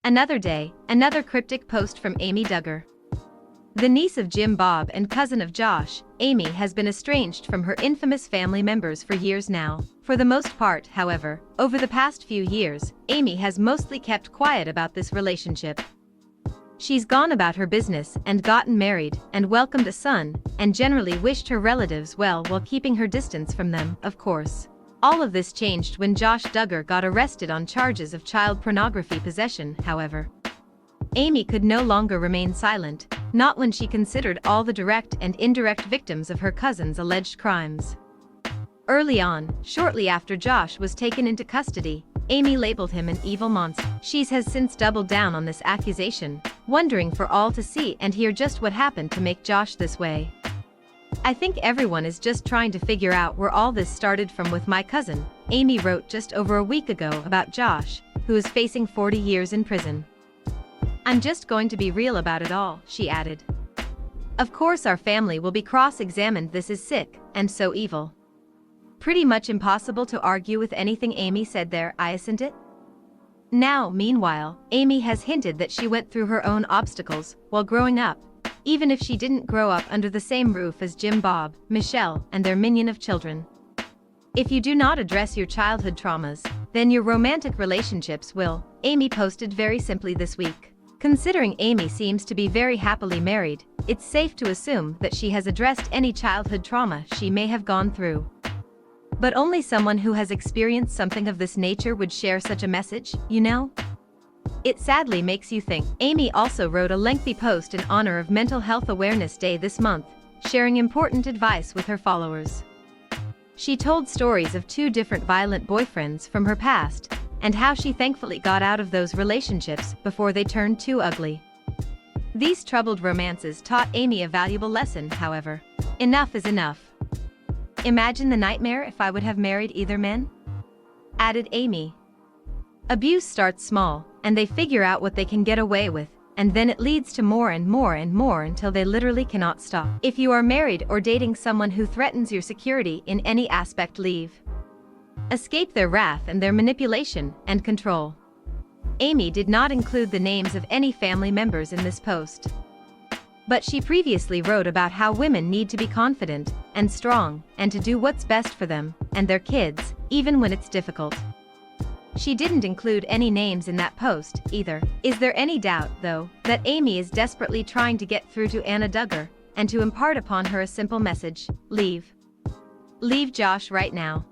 Another day, another cryptic post from Amy Duggar. The niece of Jim Bob and cousin of Josh, Amy has been estranged from her infamous family members for years now. For the most part, however, over the past few years, Amy has mostly kept quiet about this relationship. She's gone about her business and gotten married and welcomed a son, and generally wished her relatives well while keeping her distance from them, of course. All of this changed when Josh Duggar got arrested on charges of child pornography possession, however. Amy could no longer remain silent, not when she considered all the direct and indirect victims of her cousin's alleged crimes. Early on, shortly after Josh was taken into custody, Amy labeled him an evil monster. She has since doubled down on this accusation, wondering for all to see and hear just what happened to make Josh this way. "I think everyone is just trying to figure out where all this started from with my cousin," Amy wrote just over a week ago about Josh, who is facing 40 years in prison. "I'm just going to be real about it all," she added. "Of course our family will be cross-examined. This is sick, and so evil." Pretty much impossible to argue with anything Amy said there, isn't it? Now, meanwhile, Amy has hinted that she went through her own obstacles while growing up, even if she didn't grow up under the same roof as Jim Bob, Michelle, and their minion of children. "If you do not address your childhood traumas, then your romantic relationships will," Amy posted very simply this week. Considering Amy seems to be very happily married, it's safe to assume that she has addressed any childhood trauma she may have gone through. But only someone who has experienced something of this nature would share such a message, you know? It sadly makes you think. Amy also wrote a lengthy post in honor of Mental Health Awareness Day this month, sharing important advice with her followers. She told stories of 2 different violent boyfriends from her past, and how she thankfully got out of those relationships before they turned too ugly. These troubled romances taught Amy a valuable lesson, however. Enough is enough. "Imagine the nightmare if I would have married either men?" added Amy. Abuse starts small, and they figure out what they can get away with, and then it leads to more and more and more until they literally cannot stop. If you are married or dating someone who threatens your security in any aspect, leave. Escape their wrath and their manipulation and control. Amy did not include the names of any family members in this post. But she previously wrote about how women need to be confident and strong and to do what's best for them and their kids, even when it's difficult. She didn't include any names in that post, either. Is there any doubt, though, that Amy is desperately trying to get through to Amy Duggar and to impart upon her a simple message: leave. Leave Josh right now.